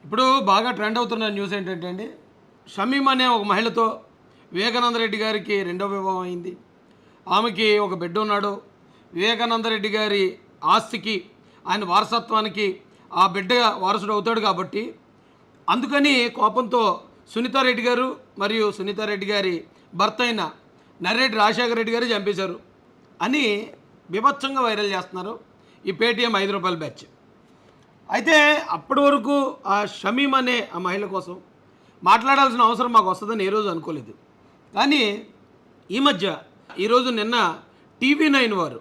ఇప్పుడు బాగా ట్రెండ్ అవుతున్న న్యూస్ ఏంటంటే అండి, షమీమ్ అనే ఒక మహిళతో వివేకానంద రెడ్డి గారికి రెండో వివాహం అయింది. ఆమెకి ఒక బిడ్డ ఉన్నాడు. వివేకానంద రెడ్డి గారి ఆస్తికి, ఆయన వారసత్వానికి ఆ బిడ్డ వారసుడు అవుతాడు కాబట్టి, అందుకని కోపంతో సునీతారెడ్డి గారు మరియు సునీతారెడ్డి గారి భర్త అయిన నర్రెడ్డి రాజశేఖర రెడ్డి గారు చంపేశారు అని బీభత్సంగా వైరల్ చేస్తున్నారు ఈ పేటీఎం ₹5 బ్యాచ్. అయితే అప్పటి వరకు ఆ షమీమ్ అనే ఆ మహిళ కోసం మాట్లాడాల్సిన అవసరం మాకు వస్తుందని ఏ రోజు అనుకోలేదు. కానీ ఈ మధ్య నిన్న TV9 వారు,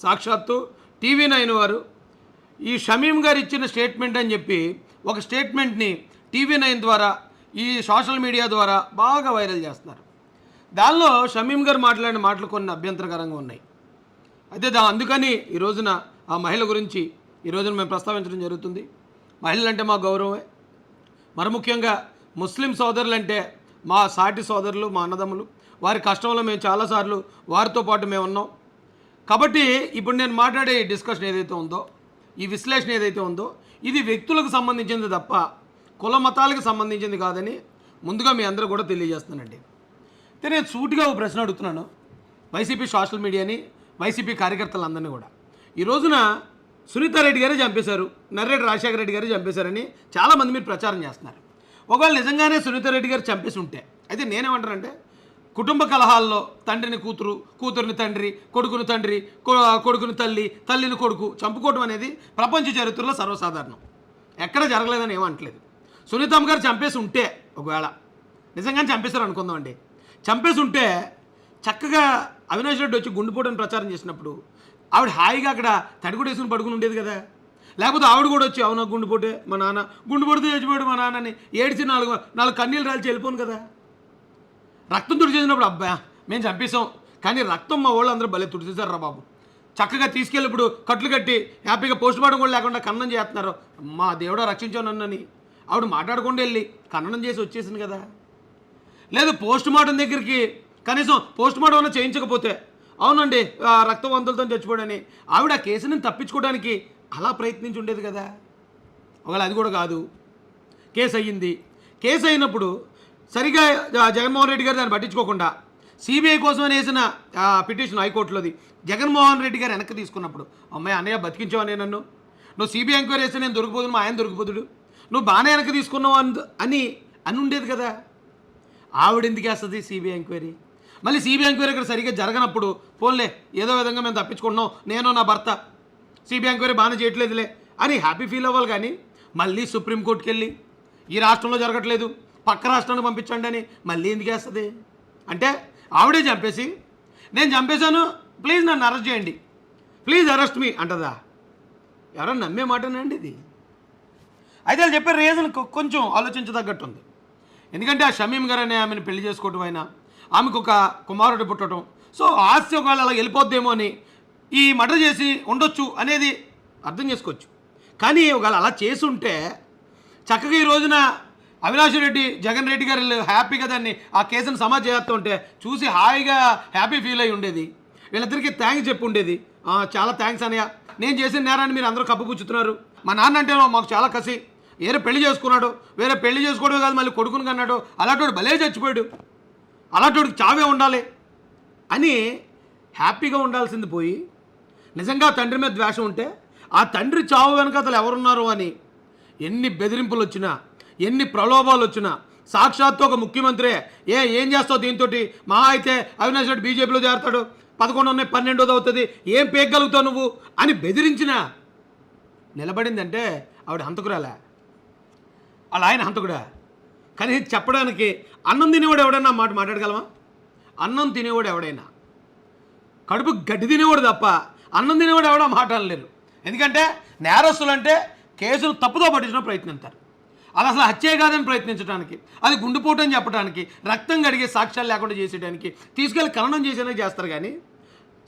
సాక్షాత్తు TV9 వారు ఈ షమీమ్ గారు ఇచ్చిన స్టేట్మెంట్ అని చెప్పి ఒక స్టేట్మెంట్ని TV9 ద్వారా ఈ సోషల్ మీడియా ద్వారా బాగా వైరల్ చేస్తున్నారు. దానిలో షమీమ్ గారు మాట్లాడిన మాటలు కొన్ని అభ్యంతరకరంగా ఉన్నాయి. అయితే అందుకని ఈ రోజున ఆ మహిళ గురించి మేము ప్రస్తావించడం జరుగుతుంది. మహిళలంటే మా గౌరవమే. మరి ముఖ్యంగా ముస్లిం సోదరులంటే మా సాటి సోదరులు, మా అన్నదమ్ములు. వారి కష్టంలో మేము చాలాసార్లు వారితో పాటు మేము ఉన్నాం. కాబట్టి ఇప్పుడు నేను మాట్లాడే ఈ డిస్కషన్ ఏదైతే ఉందో, ఈ విశ్లేషణ ఏదైతే ఉందో, ఇది వ్యక్తులకు సంబంధించింది తప్ప కుల మతాలకు సంబంధించింది కాదని ముందుగా మీ అందరూ కూడా తెలియజేస్తున్నానండి. అయితే నేను సూటిగా ఒక ప్రశ్న అడుగుతున్నాను వైసీపీ సోషల్ మీడియాని, వైసీపీ కార్యకర్తలందరినీ కూడా. ఈ రోజున సునీతారెడ్డి గారే చంపేశారు, నర్రెడ్డి రాజశేఖర రెడ్డి గారు చంపేశారని చాలామంది మీరు ప్రచారం చేస్తున్నారు. ఒకవేళ నిజంగానే సునీతారెడ్డి గారు చంపేసి ఉంటే, అయితే నేనేమంటానంటే, కుటుంబ కలహాల్లో తండ్రిని కూతురు, కూతురిని తండ్రి, కొడుకుని తండ్రి, కొడుకుని తల్లి, తల్లిని కొడుకు చంపుకోవడం అనేది ప్రపంచ చరిత్రలో సర్వసాధారణం. ఎక్కడ జరగలేదని ఏమంటలేదు. సునీతమ్మ గారు చంపేసి ఉంటే, ఒకవేళ నిజంగానే చంపేశారు అనుకుందామండి, చంపేసి ఉంటే చక్కగా అవినాష్ రెడ్డి వచ్చి గుండెపోటుని ప్రచారం చేసినప్పుడు ఆవిడ హాయిగా అక్కడ తడిగుడు వేసుకుని పడుకుని ఉండేది కదా. లేకపోతే ఆవిడ కూడా వచ్చి అవునా గుండెపోటే మా నాన్న, గుండెపోటుతో చచ్చిపోయాడు మా నాన్నని ఏడిచి నాలుగు కన్నీళ్ళు రాల్చి వెళ్ళిపోను కదా. రక్తం తుడి చేసినప్పుడు అబ్బాయి మేము చంపేసాం, కానీ రక్తం మా వాళ్ళు అందరూ భలే తుడిచేశారు రా బాబు. చక్కగా తీసుకెళ్ళి ఇప్పుడు కట్లు కట్టి హ్యాపీగా పోస్ట్ మార్టం కూడా లేకుండా ఖననం చేస్తున్నారు. మా దేవుడా రక్షించావు నన్నని ఆవిడ మాట్లాడకుండా వెళ్ళి ఖననం చేసి వచ్చేసింది కదా. లేదు పోస్ట్ మార్టం దగ్గరికి కనీసం పోస్ట్ మార్టం అన్నా చేయించకపోతే, అవునండి రక్తవంతులతో చచ్చిపోయాడని ఆవిడ ఆ కేసుని తప్పించుకోవడానికి అలా ప్రయత్నించి ఉండేది కదా. ఒకవేళ అది కూడా కాదు, కేసు అయ్యింది. కేసు అయినప్పుడు సరిగా జగన్మోహన్ రెడ్డి గారు దాన్ని పట్టించుకోకుండా సిబిఐ కోసం వేసిన పిటిషన్ హైకోర్టులోది జగన్మోహన్ రెడ్డి గారు వెనక్కి తీసుకున్నప్పుడు, అమ్మాయి అన్నయ్య బతికించావనే నన్ను, నువ్వు సిబిఐ ఎంక్వైరీ వేస్తే నేను దొరికిపోదును, మా ఆయన దొరికిపోతుడు, నువ్వు బాగానే వెనక్కి తీసుకున్నావు అని ఉండేది కదా. ఆవిడ ఎందుకు వేస్తుంది సిబిఐ ఎంక్వైరీ? మళ్ళీ సిబిఐ ఎంక్వైరీ ఇక్కడ సరిగ్గా జరగనప్పుడు పోన్లే ఏదో విధంగా మేము తప్పించుకుంటున్నాం, నేను నా భర్త సిబిఐ ఎంక్వైరీ బాగానే చేయట్లేదులే అని హ్యాపీ ఫీల్ అవ్వాలి. కానీ మళ్ళీ సుప్రీంకోర్టుకి వెళ్ళి ఈ రాష్ట్రంలో జరగట్లేదు, పక్క రాష్ట్రానికి పంపించండి అని మళ్ళీ ఎందుకు వేస్తుంది? అంటే ఆవిడే చంపేసి నేను చంపేశాను, ప్లీజ్ నన్ను అరెస్ట్ చేయండి, ప్లీజ్ అరెస్ట్ మీ అంటదా? ఎవరన్నా నమ్మే మాటనండి ఇది? అయితే వాళ్ళు చెప్పే రీజన్ కొంచెం ఆలోచించదగ్గట్టు ఉంది. ఎందుకంటే ఆ షమీమ్ గారు అనే ఆమెను పెళ్లి చేసుకోవటం అయినా, ఆమెకు ఒక కుమారుడు పుట్టడం, సో ఆస్తి ఒకవేళ అలా వెళ్ళిపోద్దేమో అని ఈ మర్డర్ చేసి ఉండొచ్చు అనేది అర్థం చేసుకోవచ్చు. కానీ ఒకవేళ అలా చేసి ఉంటే చక్కగా ఈ రోజున అవినాష్ రెడ్డి, జగన్ రెడ్డి గారు హ్యాపీగా దాన్ని ఆ కేసును సమాజ్ చేస్తూ ఉంటే చూసి హాయిగా హ్యాపీ ఫీల్ అయ్యి ఉండేది. వీళ్ళిద్దరికీ థ్యాంక్స్ చెప్పి ఉండేది, చాలా థ్యాంక్స్ అన్నయ్య, నేను చేసిన నేరాన్ని మీరు అందరూ కప్పుపుచ్చుతున్నారు, మా నాన్న అంటే మాకు చాలా కసి, వేరే పెళ్లి చేసుకున్నాడు, వేరే పెళ్లి చేసుకోవడమే కాదు మళ్ళీ కొడుకుని కన్నాడు, అలాంటి భలే చచ్చిపోయాడు, అలాంటి చావే ఉండాలి అని హ్యాపీగా ఉండాల్సింది పోయి, నిజంగా తండ్రి మీద ద్వేషం ఉంటే ఆ తండ్రి చావు వెనక అసలు ఎవరున్నారు అని ఎన్ని బెదిరింపులు వచ్చినా, ఎన్ని ప్రలోభాలు వచ్చినా, సాక్షాత్తు ఒక ముఖ్యమంత్రి ఏం చేస్తావు దీంతో, మహా అయితే అవినాష్ రెడ్డి బీజేపీలో చేరతాడు, 11 ఉన్నాయి 12వ అవుతుంది, ఏం పేగలుగుతావు నువ్వు అని బెదిరించినా నిలబడిందంటే ఆవిడ హంతకురాలే, అలా ఆయన హంతకుడా? కానీ చెప్పడానికి అన్నం తినేవాడు ఎవడైనా మాట మాట్లాడగలమా? అన్నం తినేవాడు ఎవడైనా, కడుపు గడ్డి తినేవాడు తప్ప అన్నం తినేవాడు ఎవడో మాట్లాడలేరు. ఎందుకంటే నేరస్తులు అంటే కేసును తప్పుదో పట్టించడం ప్రయత్నిస్తారు, అది అసలు హత్యే కాదని ప్రయత్నించడానికి, అది గుండెపోటు అని చెప్పడానికి, రక్తం కడిగే సాక్ష్యాలు లేకుండా చేసేయడానికి, తీసుకెళ్ళి ఖననం చేసేందుకు చేస్తారు. కానీ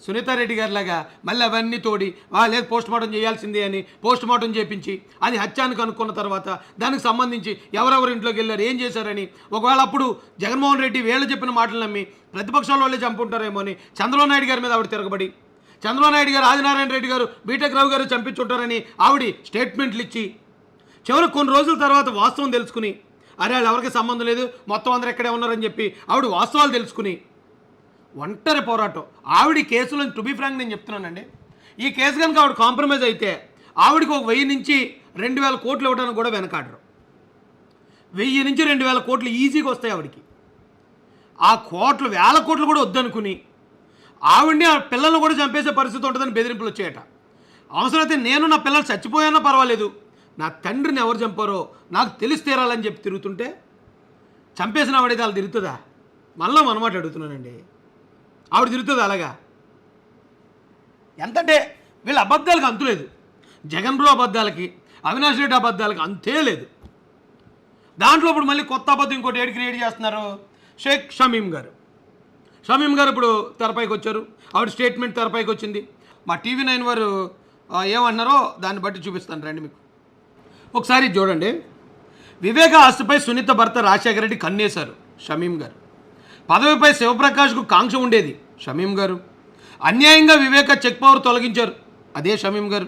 సునీతారెడ్డి గారిలాగా మళ్ళీ అవన్నీ తోడి లేదు పోస్ట్ మార్టం చేయాల్సిందే అని పోస్ట్ మార్టం చేయించి అది హత్యానికి కనుక్కున్న తర్వాత దానికి సంబంధించి ఎవరెవరు ఇంట్లోకి వెళ్ళారు, ఏం చేశారని, ఒకవేళ అప్పుడు జగన్మోహన్ రెడ్డి వీళ్ళు చెప్పిన మాటలు నమ్మి ప్రతిపక్షాల వాళ్ళే చంపుంటారేమో అని చంద్రబాబు నాయుడు గారి మీద ఆవిడ తిరగబడి, చంద్రబాబు నాయుడు గారు, ఆదినారాయణ రెడ్డి గారు, బీటెక్ రావు గారు చంపించుంటారని ఆవిడ స్టేట్మెంట్లు ఇచ్చి చివరికి కొన్ని రోజుల తర్వాత వాస్తవం తెలుసుకుని అరే వాళ్ళు ఎవరికి సంబంధం లేదు మొత్తం అందరూ ఎక్కడే ఉన్నారని చెప్పి ఆవిడ వాస్తవాలు తెలుసుకుని ఒంటరి పోరాటం ఆవిడ కేసులో టు బీ ఫ్రాంక్ నేను చెప్తున్నానండి, ఈ కేసు కనుక ఆవిడ కాంప్రమైజ్ అయితే ఆవిడకి ఒక 1000 నుంచి 2000 కోట్లు ఇవ్వడానికి కూడా వెనకాడరు. 1000 నుంచి 2000 కోట్లు ఈజీగా వస్తాయి ఆవిడకి. ఆ కోట్లు 1000 కోట్లు కూడా వద్దనుకుని ఆవిడ్ని ఆ పిల్లలను కూడా చంపేసే పరిస్థితి ఉంటుందని బెదిరింపులు వచ్చాయట. అవసరమైతే నేను నా పిల్లలు చచ్చిపోయానా పర్వాలేదు, నా తండ్రిని ఎవరు చంపారో నాకు తెలిసి తీరాలని చెప్పి తిరుగుతుంటే చంపేసిన ఆవిడైతే వాళ్ళు తిరుగుతుందా? మళ్ళీ మనమాట అడుగుతున్నానండి, ఆవిడ తిరుగుతుంది అలాగా? ఎంతంటే వీళ్ళ అబద్ధాలకు అంతులేదు. జగన్ బ్రో అబద్ధాలకి, అవినాష్ రెడ్డి అబద్ధాలకి అంతే లేదు. దాంట్లో ఇప్పుడు మళ్ళీ కొత్త అబద్ధం ఇంకోటి ఏడు క్రియేట్ చేస్తున్నారు. షేక్ షమీం గారు ఇప్పుడు తెరపైకి వచ్చారు. ఆవిడ స్టేట్మెంట్ తెరపైకి వచ్చింది. మా TV9 వారు ఏమన్నారో దాన్ని బట్టి చూపిస్తాను రండి మీకు. ఒకసారి చూడండి. వివేక ఆస్తిపై సునీత భర్త రాజశేఖర రెడ్డి కన్నేశారు షమీం గారు. పదవిపై శివప్రకాష్కు కాంక్ష ఉండేది షమీం గారు. అన్యాయంగా వివేక చెక్ పవర్ తొలగించారు అదే షమీం గారు.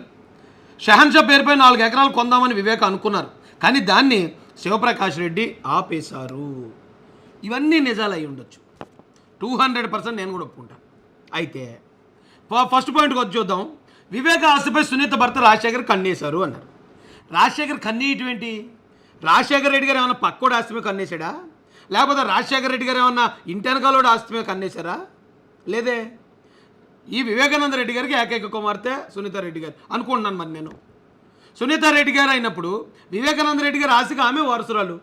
షహన్షా పేరుపై 4 ఎకరాలు కొందామని వివేక అనుకున్నారు, కానీ దాన్ని శివప్రకాష్ రెడ్డి ఆపేశారు. ఇవన్నీ నిజాలు అయి ఉండొచ్చు, 200% నేను కూడా ఒప్పుకుంటాను. అయితే ఫస్ట్ పాయింట్కి వచ్చి చూద్దాం. వివేక ఆస్తిపై సునీత భర్త రాజశేఖర్ కన్నేశారు అన్నారు. రాజశేఖర్ కన్నేయటం ఏంటి? రాజశేఖర రెడ్డి గారు ఏమన్నా పక్కోడు ఆస్తి మీద కన్నేశాడా? లేకపోతే రాజశేఖర రెడ్డి గారు ఏమన్నా ఇంటెనకాలోడు ఆస్తి మీద కన్నేశారా? లేదే. ఈ వివేకానంద రెడ్డి గారికి ఏకైక కుమార్తె సునీత రెడ్డి గారు అనుకుంటున్నాను. మరి నేను సునీత రెడ్డి గారు అయినప్పుడు వివేకానంద రెడ్డి గారు ఆస్తికి ఆమె వారసురాలు.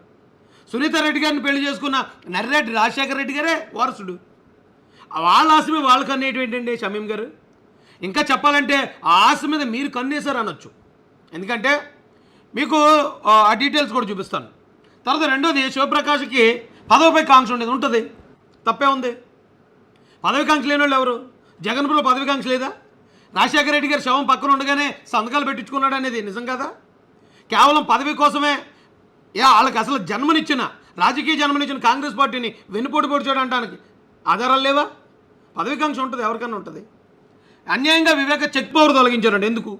సునీత రెడ్డి గారిని పెళ్లి చేసుకున్న నర్రెడ్డి రాజశేఖర రెడ్డి గారే వారసుడు. వాళ్ళ ఆస్తి మీద వాళ్ళు కన్నేయటం ఏంటండి షమీం గారు? ఇంకా చెప్పాలంటే ఆ ఆస్తి మీద మీరు కన్నేశారు అనొచ్చు, ఎందుకంటే మీకు ఆ డీటెయిల్స్ కూడా చూపిస్తాను. తర్వాత రెండోది, శివప్రకాష్కి పదవిపై కాంక్ష ఉండేది ఉంటుంది, తప్పే ఉంది. పదవి కాంక్ష లేని వాళ్ళు ఎవరు? జగన్ బ్రో పదవి కాంక్ష లేదా? రాజశేఖర రెడ్డి గారి శవం పక్కన ఉండగానే సంతకాలు పెట్టించుకున్నాడు అనేది నిజం కదా? కేవలం పదవి కోసమే వాళ్ళకి అసలు జన్మనిచ్చిన రాజకీయ జన్మనిచ్చిన కాంగ్రెస్ పార్టీని వెన్నుపోటు పొడిచాడు అనడానికి ఆధారాలు లేవా? పదవి కాంక్ష ఉంటుంది, ఎవరికన్నా ఉంటుంది. అన్యాయంగా వివేక చెక్ పవర్ తొలగించారండి. ఎందుకు?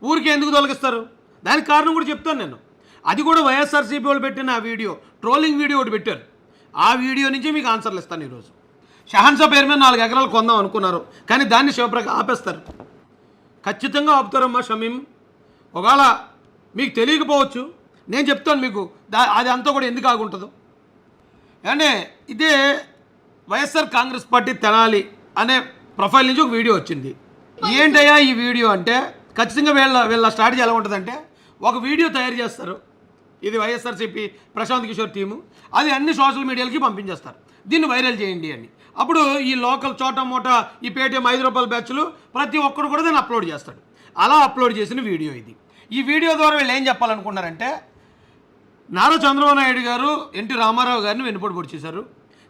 ఊరికి ఎందుకు తొలగిస్తారు? దానికి కారణం కూడా చెప్తాను నేను. అది కూడా వైఎస్ఆర్సీపీ వాళ్ళు పెట్టిన ఆ వీడియో, ట్రోలింగ్ వీడియో ఒకటి పెట్టారు. ఆ వీడియో నుంచి మీకు ఆన్సర్లు ఇస్తాను ఈరోజు. షహన్షా పేరు మీద 4 ఎకరాలు కొందాం అనుకున్నారు, కానీ దాన్ని శివప్రకాష్ ఆపేస్తారు. ఖచ్చితంగా ఆపుతారమ్మా షమీం. ఒకవేళ మీకు తెలియకపోవచ్చు, నేను చెప్తాను మీకు అది అంతా కూడా ఎందుకు ఆగుంటుందో. అంటే ఇదే వైఎస్ఆర్ కాంగ్రెస్ పార్టీ తెనాలి అనే ప్రొఫైల్ నుంచి ఒక వీడియో వచ్చింది. ఏంటయ్యా ఈ వీడియో అంటే, ఖచ్చితంగా వీళ్ళ స్ట్రాటజీ ఎలా ఉంటుందంటే, ఒక వీడియో తయారు చేస్తారు, ఇది వైఎస్ఆర్సీపీ ప్రశాంత్ కిషోర్ టీము, అది అన్ని సోషల్ మీడియాలకి పంపించేస్తారు, దీన్ని వైరల్ చేయండి అని. అప్పుడు ఈ లోకల్ చోట మూట ఈ పేటీఎం 5 రూపాయల బ్యాచ్లు ప్రతి ఒక్కరు కూడా దాన్ని అప్లోడ్ చేస్తాడు. అలా అప్లోడ్ చేసిన వీడియో ఇది. ఈ వీడియో ద్వారా వీళ్ళు ఏం చెప్పాలనుకున్నారంటే, నారా చంద్రబాబు నాయుడు గారు ఎన్టీ రామారావు గారిని వెన్నుపోటు పొడిచేశారు.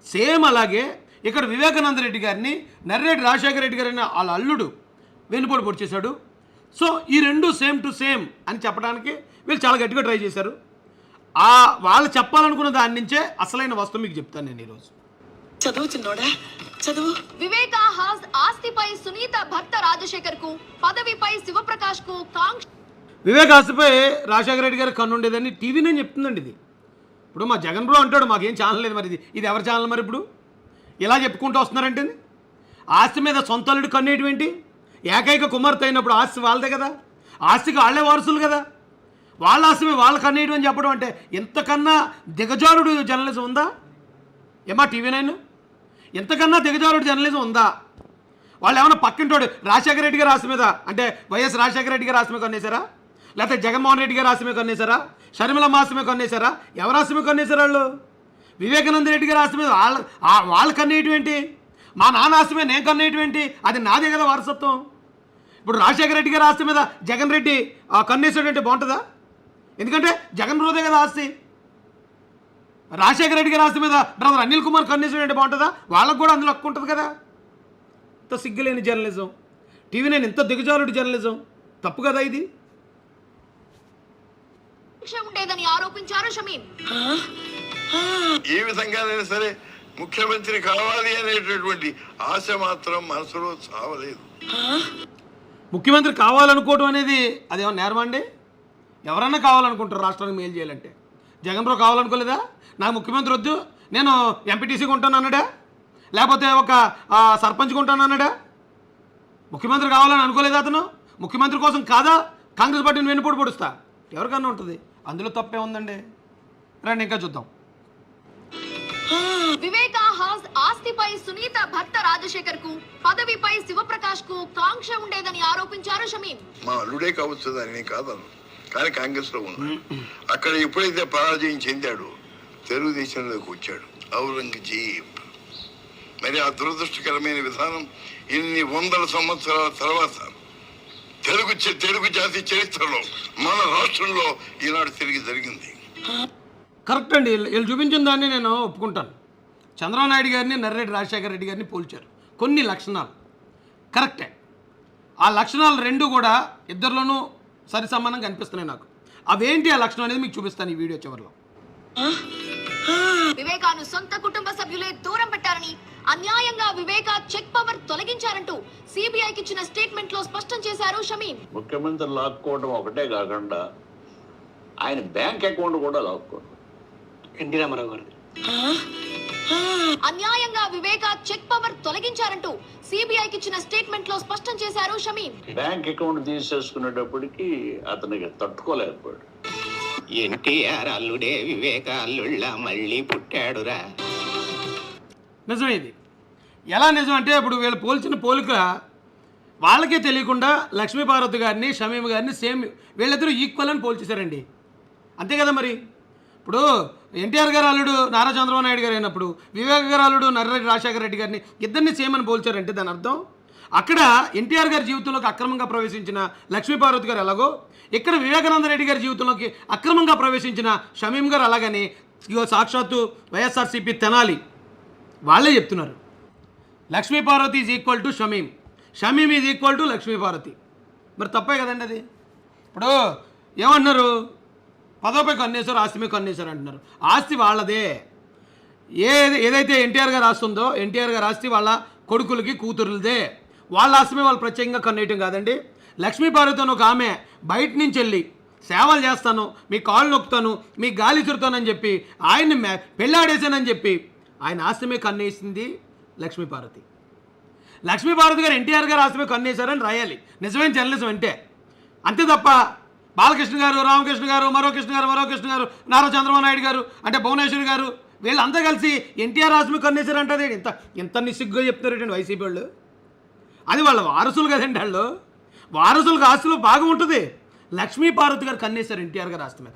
సేమ్ అలాగే ఇక్కడ వివేకానంద రెడ్డి గారిని నర్రెడ్డి రాజశేఖర రెడ్డి గారిని వాళ్ళ అల్లుడు వెన్నుపోటు పొడిచేశాడు. సో ఈ రెండు సేమ్ టు సేమ్ అని చెప్పడానికి వీళ్ళు చాలా గట్టిగా ట్రై చేశారు. వాళ్ళు చెప్పాలనుకున్న దాని నుంచే అసలైన వస్తువు మీకు చెప్తాను నేను ఈరోజు. చదువు. వివేక ఆస్తిపై సునీత భర్త రాజశేఖర్ కు, పదవిపై శివప్రకాష్ కు కాంక్ష. వివేక్ ఆస్తిపై రాజశేఖర రెడ్డి గారికి కన్ను ఉండేదని TV9 చెప్తుందండి. ఇది ఇప్పుడు మా జగన్ బ్రో అంటాడు మాకేం ఛానల్ లేదు, మరి ఇది ఎవరి ఛానల్? మరి ఇప్పుడు ఇలా చెప్పుకుంటూ వస్తున్నారంటే ఆస్తి మీద సొంత అల్లుడు కన్నేయటం ఏంటి? ఏకైక కుమార్తె అయినప్పుడు ఆస్తి వాళ్ళదే కదా, ఆస్తికి వాళ్ళే వారసులు కదా, వాళ్ళ ఆస్తి మీద వాళ్ళ కన్నేయడం అని చెప్పడం అంటే ఇంతకన్నా దిగజారుడు జర్నలిజం ఉందా? ఏమా TV9 ఇంతకన్నా దిగజారుడు జర్నలిజం ఉందా? వాళ్ళు ఏమైనా పక్కింటోడు రాజశేఖర రెడ్డి గారి ఆస్తి మీద, అంటే వైఎస్ రాజశేఖర రెడ్డి గారి ఆస్తి మీద కన్నేశారా? లేకపోతే జగన్మోహన్ రెడ్డి గారి ఆస్తి మీద కన్నేశారా? షర్మిలమ్మ ఆస్తి మీద కన్నేశారా? ఎవరి ఆస్తి మీద కన్నేశారు వాళ్ళు? వివేకానంద రెడ్డి గారి ఆస్తి మీద వాళ్ళు కన్నేయటం ఏంటి? మా నాన్న ఆస్తి మీద నేను కన్నేయటం ఏంటి? అది నాదే కదా వారసత్వం. ఇప్పుడు రాజశేఖర రెడ్డి గారి ఆస్తి మీద జగన్ రెడ్డి కన్నేసాడంటే బాగుంటుందా? ఎందుకంటే జగన్ బ్రోదే కదా ఆస్తి. రాజశేఖర రెడ్డి గారి ఆస్తి మీద బ్రదర్ అనిల్ కుమార్ కన్నేసాడంటే బాగుంటుందా? వాళ్ళకు కూడా అందులో హక్కు ఉంటుంది కదా. ఇంత సిగ్గులేని జర్నలిజం, TV9 ఇంత దిగజారుడు జర్నలిజం, తప్పు కదా ఇది. ఉండేదని ఆరోపించారు షమీం. ఏ విధంగానైనా సరే ముఖ్యమంత్రి కావాలి అనేటటువంటి ఆశ మాత్రం మనసులో చావలేదు. ముఖ్యమంత్రి కావాలనుకోవడం అనేది అదేమో నేరమా అండి? ఎవరన్నా కావాలనుకుంటారు రాష్ట్రానికి మేలు చేయాలంటే. జగన్రావు కావాలనుకోలేదా? నాకు ముఖ్యమంత్రి వద్దు, నేను ఎంపీటీసీగా ఉంటాను అన్నాడా? లేకపోతే ఒక సర్పంచ్గా ఉంటాను అన్నాడా? ముఖ్యమంత్రి కావాలని అనుకోలేదా అతను? ముఖ్యమంత్రి కోసం కాదా కాంగ్రెస్ పార్టీని వెన్నుపోటు పొడుస్తా? ఎవరికన్నా ఉంటుంది, అందులో తప్పే ఉందండి. రండి ఇంకా చూద్దాం. వివేక హౌస్ ఆస్తిపై సునీత భర్త రాజశేఖర్ కు, పదవిపై శివప్రకాష్ కు కాంక్ష ఉండేదని ఆరోపించారు షమీం. మా అల్లుడే కావచ్చు అని కాదను, కానీ కాంగ్రెస్ లో ఉన్నాడు. అక్కడ ఎప్పుడైతే పరాజయం చెందాడో తెలుగుదేశంలోకి వచ్చాడు ఔరంగజేబ్. మరి ఆ దురదృష్టకరమైన విధానం ఇన్ని వందల సంవత్సరాల తర్వాత తెలుగు జాతి చరిత్రలో మన రాష్ట్రంలో ఈనాడు తిరిగి జరిగింది. కరెక్ట్ అండి. వీళ్ళు చూపించిన దాన్ని నేను ఒప్పుకుంటాను. చంద్రబాబు నాయుడు గారిని నర్రెడ్డి రాజశేఖర రెడ్డి గారిని పోల్చారు. కొన్ని లక్షణాలు కరెక్టే. ఆ లక్షణాలు రెండు కూడా ఇద్దరిలోనూ సరిసమానంగా కనిపిస్తున్నాయి నాకు. అవేంటి ఆ లక్షణం అనేది మీకు చూపిస్తాను ఈ వీడియో చివరిలో. వివేకాను సొంత కుటుంబ సభ్యులే దూరం పెట్టారని, అన్యాయంగా వివేక చెక్ పవర్ తొలగించారంటూ సిబిఐకి ఇచ్చిన స్టేట్మెంట్ లో స్పష్టం చేశారు షమీం. ముఖ్యమంత్రి లాక్కోవడం ఒకటే కాకుండా ఆయన బ్యాంక్ అకౌంట్ కూడా లాక్కోవడం. ఎన్టీ రామారావు గారు అన్యాయంగా వివేక చెక్ పవర్ తొలగించారంటూ సిబిఐకి ఇచ్చిన స్టేట్మెంట్ లో స్పష్టం చేశారు షమీం. బ్యాంక్ అకౌంట్ తీసేసుకునేటప్పటికి అతనికి తట్టుకోలేకపోయాడు. ఎన్టీఆర్ అల్లుడే వివేక అల్లుళ్ళ మళ్ళీ పుట్టాడురా. నిజమే ఇది. ఎలా నిజం అంటే ఇప్పుడు వీళ్ళు పోల్చిన పోలిక వాళ్ళకే తెలియకుండా లక్ష్మీపార్వతి గారిని షమీం గారిని సేమ్ వీళ్ళిద్దరూ ఈక్వల్ అని పోల్చేశారండి. అంతే కదా మరి. ఇప్పుడు ఎన్టీఆర్ గారు అల్లుడు నారా చంద్రబాబు నాయుడు గారు అయినప్పుడు వివేక గారు అల్లుడు నర్రెడ్డి రాజశేఖర రెడ్డి గారిని ఇద్దరిని సేమ్ అని పోల్చారంటే దాని అర్థం అక్కడ ఎన్టీఆర్ గారి జీవితంలోకి అక్రమంగా ప్రవేశించిన లక్ష్మీపార్వతి గారు ఎలాగో ఇక్కడ వివేకానంద రెడ్డి గారి జీవితంలోకి అక్రమంగా ప్రవేశించిన షమీం గారు అలాగని ఇగో సాక్షాత్తు వైఎస్ఆర్సీపీ తెనాలి వాళ్ళే చెప్తున్నారు. Lakshmi Parvathi is equal to Shamim, Shamim is equal to Lakshmi Parvathi. మరి తప్పే కదండి అది. ఇప్పుడు ఏమంటున్నారు, పదవిపై కన్నేశారు, ఆస్తి మీద కన్నేశారు అంటున్నారు. ఆస్తి వాళ్ళదే. ఏదైతే ఎన్టీఆర్ గారు ఆస్తి ఉందో ఎన్టీఆర్ గారు ఆస్తి వాళ్ళ కొడుకులకి కూతురులదే. వాళ్ళ ఆస్తి మీద వాళ్ళు ప్రత్యేకంగా కన్నేయటం కాదండి. లక్ష్మీపార్వతి అని ఒక ఆమె బయట నుంచి వెళ్ళి సేవలు చేస్తాను, మీ కాళ్ళు నొక్కుతాను, మీ గాలి చురుతానని చెప్పి ఆయన్ని పెళ్ళాడేశానని చెప్పి ఆయన ఆస్తి మీద కన్నేసింది లక్ష్మీపార్వతి. లక్ష్మీపార్వతి గారు ఎన్టీఆర్ గారు ఆస్తి మీద కన్నేశారని రాయాలి నిజమైన జర్నలిజం అంటే. అంతే తప్ప బాలకృష్ణ గారు, రామకృష్ణ గారు, మరో కృష్ణ గారు, నారా చంద్రబాబు నాయుడు గారు అంటే భువనేశ్వరి గారు వీళ్ళంతా కలిసి ఎన్టీఆర్ ఆస్తి మీద కన్నేశారంటే ఇంత నిస్సిగ్గుగా చెప్తారేంటండి వైసీపీ వాళ్ళు. అది వాళ్ళ వారసులు కదండి. వాళ్ళు వారసులకు ఆస్తిలో భాగం ఉంటుంది. లక్ష్మీపార్వతి గారు కన్నేశారు ఎన్టీఆర్ గారు ఆస్తి మీద.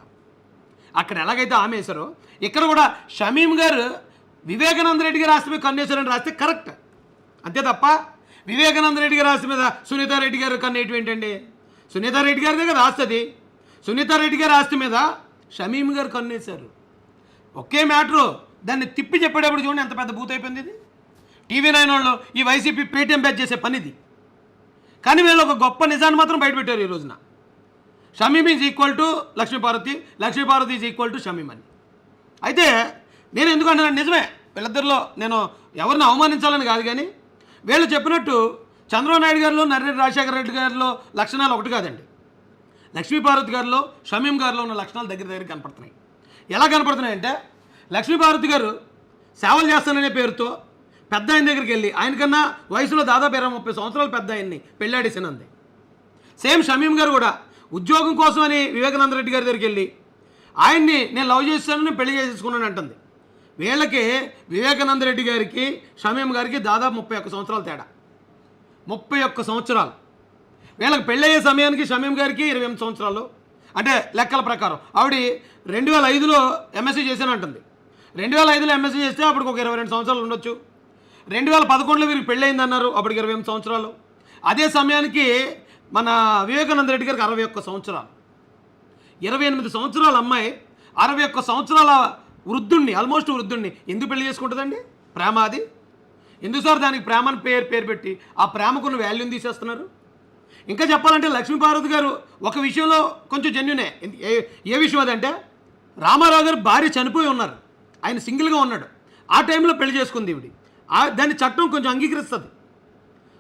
అక్కడ ఎలాగైతే ఆమె వేశారో ఇక్కడ కూడా షమీం గారు వివేకానంద రెడ్డి గారి ఆస్తి మీద కన్నేశారని రాస్తే కరెక్ట్. అంతే తప్ప వివేకానంద రెడ్డి గారి ఆస్తి మీద సునీతారెడ్డి గారు కన్నేయటం ఏంటండి? సునీతారెడ్డి గారిదే కదా ఆస్తి అది. సునీతారెడ్డి గారి ఆస్తి మీద షమీం గారు కన్నేశారు. ఒకే మ్యాటరు దాన్ని తిప్పి చెప్పేటప్పుడు చూడండి ఎంత పెద్ద బూత్ అయిపోయింది ఇది. TV9 వాళ్ళు ఈ వైసీపీ పేటీఎం బ్యాచ్ చేసే పని ఇది. కానీ వీళ్ళు ఒక గొప్ప నిజాన్ని మాత్రం బయటపెట్టారు ఈ రోజున. Shamim is equal to Lakshmi Parvathi, Lakshmi Parvathi is equal to Shamim అని. అయితే నేను ఎందుకంటే నిజమే వీళ్ళిద్దరిలో నేను ఎవరిని అవమానించాలని కాదు, కానీ వీళ్ళు చెప్పినట్టు చంద్రబాబు నాయుడు గారిలో నర్రెడ్డి రాజశేఖర రెడ్డి గారిలో లక్షణాలు ఒకటి కాదండి. లక్ష్మీపార్వతి గారిలో షమీం గారిలో ఉన్న లక్షణాలు దగ్గర కనపడుతున్నాయి. ఎలా కనపడుతున్నాయంటే లక్ష్మీపార్వతి గారు సేవలు చేస్తాననే పేరుతో పెద్ద ఆయన దగ్గరికి వెళ్ళి ఆయనకన్నా వయసులో దాదాపు 20-30 సంవత్సరాలు పెద్ద ఆయన్ని పెళ్ళాడేసినంది. సేమ్ షమీం గారు కూడా ఉద్యోగం కోసం అని వివేకానంద రెడ్డి గారి దగ్గరికి వెళ్ళి ఆయన్ని నేను లవ్ చేస్తాను, నేను పెళ్లి చేసేసుకున్నాను అంటుంది. వీళ్ళకి వివేకానంద రెడ్డి గారికి షమీం గారికి దాదాపు 31 సంవత్సరాలు తేడా. 31 సంవత్సరాలు. వీళ్ళకి పెళ్ళయ్యే సమయానికి షమీం గారికి 28 సంవత్సరాలు. అంటే లెక్కల ప్రకారం ఆవిడ 2005లో ఎంఎస్సీ చేశానంటుంది. 2005లో ఎంఎస్సీ చేస్తే అప్పటికి ఒక 22 సంవత్సరాలు ఉండొచ్చు. 2011లో వీరికి పెళ్ళయింది అన్నారు, అప్పటికి 28 సంవత్సరాలు. అదే సమయానికి మన వివేకానంద రెడ్డి గారికి 61 సంవత్సరాలు. 28 సంవత్సరాల అమ్మాయి 61 సంవత్సరాల వృద్ధుణ్ణి, ఆల్మోస్ట్ వృద్ధుణ్ణి ఎందుకు పెళ్లి చేసుకుంటుందండి? ప్రేమ అది. ఎందుకు సార్ దానికి ప్రేమని పేరు పెట్టి ఆ ప్రేమకున్న వాల్యూని తీసేస్తున్నారు? ఇంకా చెప్పాలంటే లక్ష్మీపార్వతి గారు ఒక విషయంలో కొంచెం జెన్యునే. ఏ విషయం అదంటే రామారావు గారు భార్య చనిపోయి ఉన్నారు, ఆయన సింగిల్గా ఉన్నాడు. ఆ టైంలో పెళ్లి చేసుకుంది ఈవిడి. దాన్ని చట్టం కొంచెం అంగీకరిస్తుంది.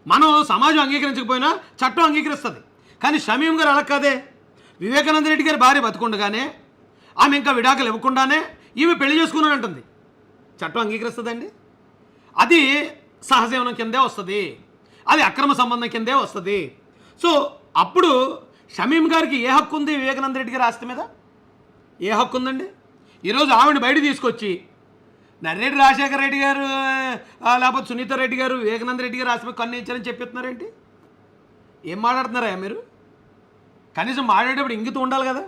మనం సమాజం అంగీకరించకపోయినా చట్టం అంగీకరిస్తుంది. కానీ షమీం గారు అలా కాదే. వివేకానంద రెడ్డి గారి భార్య బతుకుండగానే ఆమె ఇంకా విడాకులు ఇవ్వకుండానే ఈమె పెళ్లి చేసుకున్నాను అంటుంది. చట్టం అంగీకరిస్తుందండి? అది సహజీవనం కిందే వస్తుంది, అది అక్రమ సంబంధం కిందే వస్తుంది. సో అప్పుడు షమీం గారికి ఏ హక్కు ఉంది వివేకానంద రెడ్డి గారి ఆస్తి మీద? ఏ హక్కు ఉందండి? ఈరోజు ఆవిడ బయట తీసుకొచ్చి నర్రెడ్డి రాజశేఖర రెడ్డి గారు లేకపోతే సునీత రెడ్డి గారు వివేకానంద రెడ్డి గారు ఆస్తి మీద కన్ను ఇచ్చారని చెప్పిస్తున్నారేంటి? ఏం మాట్లాడుతున్నారా మీరు? కనీసం మాట్లాడేటప్పుడు ఇంగితం ఉండాలి కదా.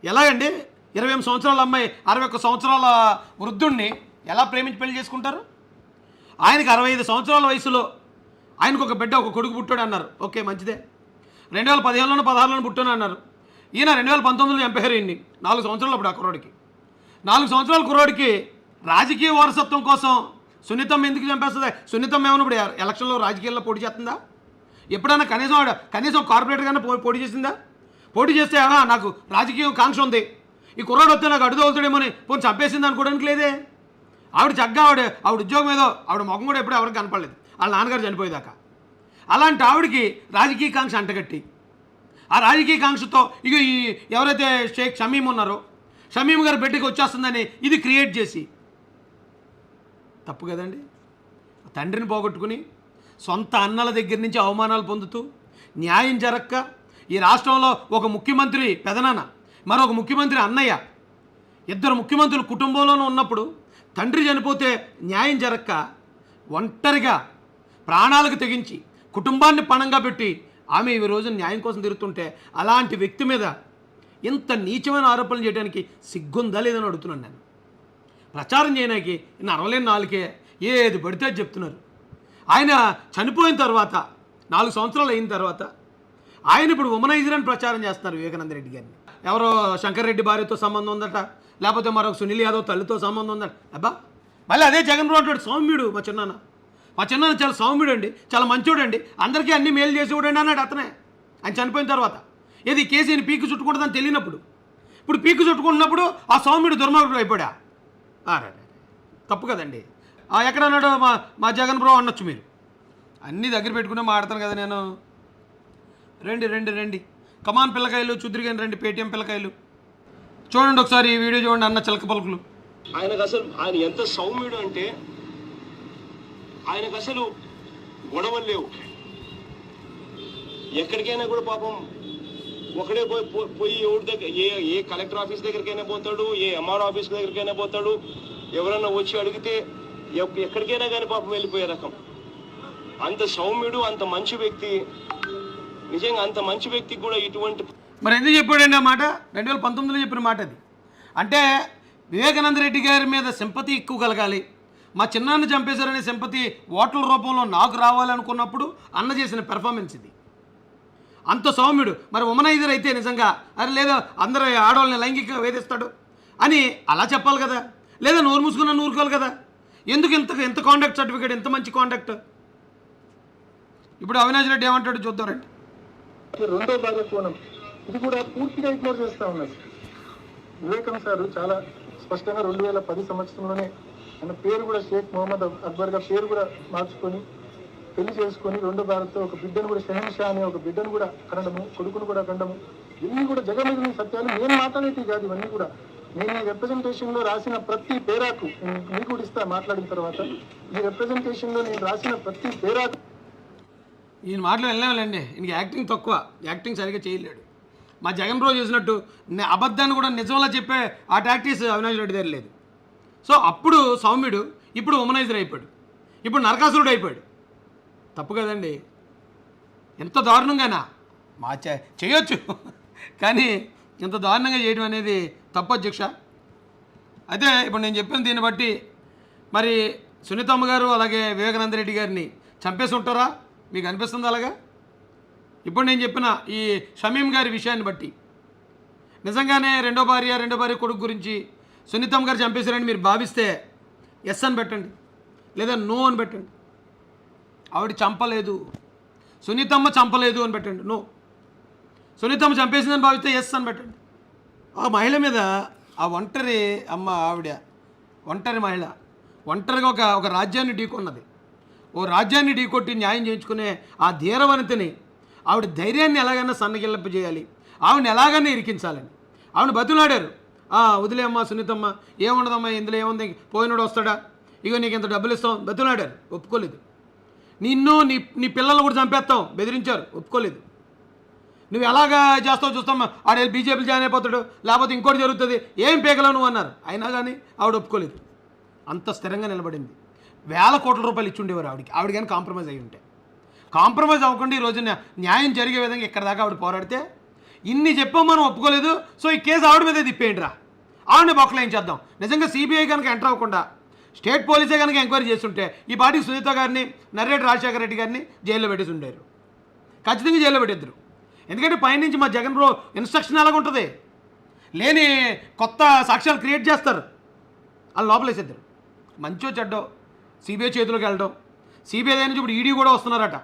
ఎలాగండి 28 సంవత్సరాల అమ్మాయి 61 సంవత్సరాల వృద్ధుణ్ణి ఎలా ప్రేమించి పెళ్లి చేసుకుంటారు? ఆయనకి 65 సంవత్సరాల వయసులో ఆయనకు ఒక బిడ్డ, ఒక కొడుకు పుట్టాడు అన్నారు. ఓకే, మంచిదే. 2015లోనూ 16లోనూ పుట్టాను అన్నారు. ఈయన 2019లో చంపారు ఈయన్ని. 4 సంవత్సరాలు అప్పుడు ఆ కుర్రోడికి. 4 సంవత్సరాల కుర్రోడికి రాజకీయ వారసత్వం కోసం సునీతమ్మ ఎందుకు చంపేస్తుంది? సునీతమ్మ ఏమైనా ఇప్పుడు ఎలక్షన్లో రాజకీయాల్లో పోటీ చేస్తుందా? ఎప్పుడైనా కనీసం కార్పొరేటర్గానే పోటీ చేసిందా? పోటీ చేస్తే నాకు రాజకీయ కాంక్ష ఉంది, ఈ కుర్రాడు వస్తే నాకు అడుగుతవుతాడేమోని పోనీ చంపేసింది అనుకోవడానికి లేదే. ఆవిడ చక్కగా ఆవిడ ఉద్యోగం ఏదో, ఆవిడ ముఖం కూడా ఎప్పుడూ ఎవరికి కనపడలేదు వాళ్ళ నాన్నగారు చనిపోయేదాకా. అలాంటి ఆవిడకి రాజకీయ కాంక్ష అంటగట్టి ఆ రాజకీయ కాంక్షతో ఇక ఈ ఎవరైతే షేక్ షమీం ఉన్నారో షమీం గారి బిడ్డకి వచ్చేస్తుందని ఇది క్రియేట్ చేసి, తప్పు కదండి. తండ్రిని పోగొట్టుకుని సొంత అన్నల దగ్గర నుంచి అవమానాలు పొందుతూ న్యాయం జరక్క ఈ రాష్ట్రంలో ఒక ముఖ్యమంత్రి పెదనాన్న, మరొక ముఖ్యమంత్రి అన్నయ్య, ఇద్దరు ముఖ్యమంత్రులు కుటుంబంలోనూ ఉన్నప్పుడు తండ్రి చనిపోతే న్యాయం జరక్క ఒంటరిగా ప్రాణాలకు తెగించి కుటుంబాన్ని పణంగా పెట్టి ఆమె ఈ రోజు న్యాయం కోసం తిరుగుతుంటే అలాంటి వ్యక్తి మీద ఇంత నీచమైన ఆరోపణలు చేయడానికి సిగ్గుందా లేదని అడుగుతున్నాను నేను. ప్రచారం చేయడానికి నరవలేని నాలుకే ఏది పడితే అది చెప్తున్నారు. ఆయన చనిపోయిన తర్వాత 4 సంవత్సరాలు అయిన తర్వాత ఆయన ఇప్పుడు ఉమనైజర్ అని ప్రచారం చేస్తున్నారు వివేకానంద రెడ్డి గారిని. ఎవరో శంకర్ రెడ్డి భార్యతో సంబంధం ఉందట, లేకపోతే మరొక సునీల్ యాదవ్ తల్లితో సంబంధం ఉందట. అబ్బా, మళ్ళీ అదే జగన్ రావు సౌమ్యుడు. మా చిన్నాన్న చాలా సౌమ్యుడు అండి, చాలా మంచోడు అండి, అందరికీ అన్ని మేలు చేసేవాడండి అన్నాడు అతనే ఆయన చనిపోయిన తర్వాత. ఏది కేసీని పీకు చుట్టుకుంటుందని తెలియనప్పుడు, ఇప్పుడు పీకు చుట్టుకుంటున్నప్పుడు ఆ సౌమ్యుడు దుర్మార్గుడు అయిపోయా. తప్పు కదండి. ఎక్కడన్నాడు మా జగన్ బ్రో అనొచ్చు మీరు. అన్నీ దగ్గర పెట్టుకునే మాడతాను కదా నేను. రండి కమాన్ పిల్లకాయలు చుద్దిరిగాని రండి, పేటీఎం పిల్లకాయలు చూడండి ఒకసారి ఈ వీడియో చూడండి. అన్న చిలక పలుకులు. ఆయన ఎంత సౌమ్యుడు అంటే ఆయనకు అసలు గొడవలు లేవు. ఎక్కడికైనా కూడా పాపం ఒకడే పోయి ఎవరి దగ్గర ఏ కలెక్టర్ ఆఫీస్ దగ్గరికైనా పోతాడు, ఏ ఎంఆర్ ఆఫీస్ దగ్గరికైనా పోతాడు. ఎవరన్నా వచ్చి అడిగితే ఎక్కడికైనా కానీ పాపం వెళ్ళిపోయే రకం. అంత సౌమ్యుడు, అంత మంచి వ్యక్తి. నిజంగా అంత మంచి వ్యక్తికి కూడా ఇటువంటి మరి ఎందుకు చెప్పాడండి ఆ మాట? 2019లో చెప్పిన మాట అది. అంటే వివేకానంద రెడ్డి గారి మీద సింపతి ఎక్కువ కలగాలి, మా చిన్నాన్ని చంపేశారనే సింపతి ఓట్ల రూపంలో నాకు రావాలనుకున్నప్పుడు అన్న చేసిన పెర్ఫార్మెన్స్ ఇది. అంత సౌమ్యుడు. మరి ఉమనైజర్ అయితే నిజంగా అరే లేదా అందరూ ఆడవాళ్ళని లైంగికంగా వేధిస్తాడు అని అలా చెప్పాలి కదా, లేదా నోరు మూసుకున్న నూరుకోవాలి కదా. ఎందుకు ఇంత కాండక్ట్ సర్టిఫికేట్, ఇంత మంచి కాండక్ట్? ఇప్పుడు అవినాష్ రెడ్డి ఏమంటాడు చూద్దాం రండి. రెండో భాగ కోణం ఇది కూడా పూర్తిగా ఇగ్నోర్ చేస్తూ ఉన్నారు. వివేకం సార్ చాలా స్పష్టంగా 2010 సంవత్సరంలోనే ఆయన పేరు కూడా షేక్ మొహమ్మద్ అక్బర్గా పేరు కూడా మార్చుకొని పెళ్లి చేసుకొని రెండో భారత్తో ఒక బిడ్డను కూడా షహన్షా అనే ఒక బిడ్డను కూడా కనడము, కొడుకును కూడా కనడము, ఇవన్నీ కూడా జగమెదిగిన సత్యాలు. నేను మాట్లాడేది కాదు, ఇవన్నీ కూడా నేను ఈ రిప్రజెంటేషన్లో రాసిన ప్రతి పేరాకు మీకు కూడా ఇస్తా మాట్లాడిన తర్వాత. ఈ రిప్రజెంటేషన్లో నేను రాసిన ప్రతి పేరాకు ఈయన మాటలు వెళ్ళలేండి. ఈయనకి యాక్టింగ్ తక్కువ, యాక్టింగ్ సరిగ్గా చేయలేడు. మా జగన్ బ్రో చేసినట్టు అబద్ధాన్ని కూడా నిజంలా చెప్పే ఆ టాక్టిక్స్ అవినాష్ రెడ్డి దగ్గర లేదు. సో అప్పుడు సౌమ్యుడు, ఇప్పుడు ఉమనైజర్ అయిపోయాడు, ఇప్పుడు నరకాసురుడు అయిపోయాడు. తప్పు కదండి. ఎంత దారుణంగానా చేయొచ్చు, కానీ ఇంత దారుణంగా చేయడం అనేది తప్పు అధ్యక్ష. అయితే ఇప్పుడు నేను చెప్పిన దీన్ని బట్టి మరి సునీతమ్మ గారు అలాగే వివేకానంద రెడ్డి గారిని చంపేసి ఉంటారా? మీకు అనిపిస్తుంది అలాగా? ఇప్పుడు నేను చెప్పిన ఈ షమీం గారి విషయాన్ని బట్టి నిజంగానే రెండో భార్య కొడుకు గురించి సునీతమ్మ గారు చంపేశారని మీరు భావిస్తే ఎస్ అని పెట్టండి, లేదా నో అని పెట్టండి. ఆవిడ చంపలేదు, సునీతమ్మ చంపలేదు అని పెట్టండి, నో. సునీతమ్మ చంపేసిందని భావిస్తే ఎస్ అని పెట్టండి. ఆ మహిళ మీద ఆ ఒంటరి అమ్మ, ఆవిడ ఒంటరి మహిళ, ఒంటరిగా ఒక రాజ్యాన్ని ఢీకొన్నది. ఓ రాజ్యాన్ని ఢీకొట్టి న్యాయం చేయించుకునే ఆ ధీరవనితని ఆవిడ ధైర్యాన్ని ఎలాగైనా సన్నగిల్లింపజేయాలి, ఆవిడని ఎలాగైనా ఇరికించాలని ఆవిడ బతులాడారు. వదిలేమ్మా సునీతమ్మ, ఏముండదమ్మా, ఇందులో ఏముంది, పోయినోడు వస్తాడా, ఇగో నీకు ఇంత డబ్బులు ఇస్తాం, బతులాడారు, ఒప్పుకోలేదు. నిన్ను నీ పిల్లలు కూడా చంపేస్తాం బెదిరించారు, ఒప్పుకోలేదు. నువ్వు ఎలాగా చేస్తావు చూస్తామా, ఆడ బీజేపీలు జాయిన్ అయిపోతాడు, లేకపోతే ఇంకోటి జరుగుతుంది, ఏం పీకలేవు నువ్వు అన్నారు. అయినా కానీ ఆవిడ ఒప్పుకోలేదు. అంత స్థిరంగా నిలబడింది. వేల కోట్ల రూపాయలు ఇచ్చి ఉండేవారు ఆవిడ కానీ కాంప్రమైజ్ అయ్యి ఉంటే. కాంప్రమైజ్ అవ్వకుండా ఈ రోజున న్యాయం జరిగే విధంగా ఇక్కడ దాకా ఆవిడ పోరాడితే, ఇన్ని చెప్పాం మనం ఒప్పుకోలేదు, సో ఈ కేసు ఆవిడ మీదే తిప్పేయండి రా, ఆవిడని బొక్కలేం. నిజంగా సిబిఐ కనుక ఎంటర్ అవ్వకుండా స్టేట్ పోలీసే కనుక ఎంక్వైరీ చేస్తుంటే ఈ పార్టీకి సునీత గారిని, నర్రెడ్డి రాజశేఖర రెడ్డి గారిని జైల్లో పెట్టేసి ఉండేరు, ఖచ్చితంగా జైల్లో పెట్టేద్దరు. ఎందుకంటే పైనుంచి మా జగన్ బ్రో ఇన్స్ట్రక్షన్ ఎలాగ ఉంటుంది, లేని కొత్త సాక్ష్యాలు క్రియేట్ చేస్తారు, వాళ్ళు లోపలేసేద్దరు. మంచో చెడ్డో సిబిఐ చేతిలోకి వెళ్ళడం, సిబిఐ దగ్గర నుంచి ఇప్పుడు ఈడీ కూడా వస్తున్నారట.